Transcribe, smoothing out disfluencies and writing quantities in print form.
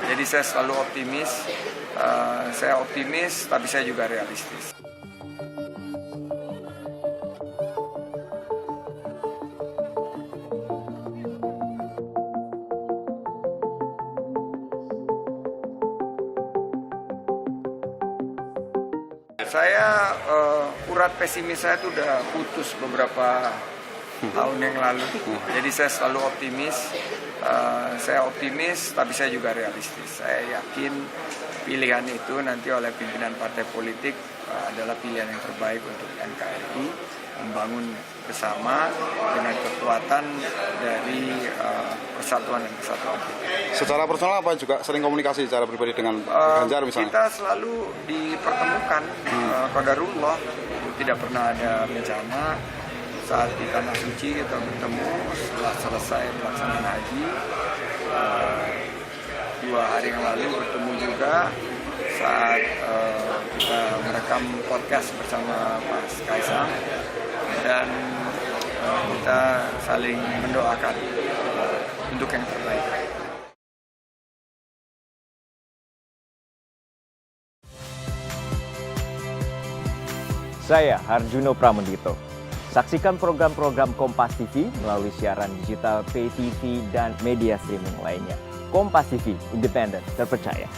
Jadi saya selalu optimis. Saya optimis, tapi saya juga realistis. Saya urat pesimis saya itu udah putus beberapa tahun yang lalu. Jadi saya selalu optimis. Saya optimis, tapi saya juga realistis. Saya yakin pilihan itu nanti oleh pimpinan partai politik adalah pilihan yang terbaik untuk NKRI, membangun bersama dengan kekuatan dari persatuan dan kesatuan kita. Secara personal apa juga sering komunikasi secara pribadi dengan Ganjar misalnya? Kita selalu dipertemukan, qadarullah, tidak pernah ada bencana. Saat di Tanah Suci kita bertemu setelah selesai pelaksanaan haji. 2 hari yang lalu bertemu juga saat kita merekam podcast bersama Mas Kaisang, dan kita saling mendoakan untuk yang terbaik. Saya Harjuno Pramendito. Saksikan program-program Kompas TV melalui siaran digital, pay TV, dan media streaming lainnya. Kompas TV, independen, terpercaya.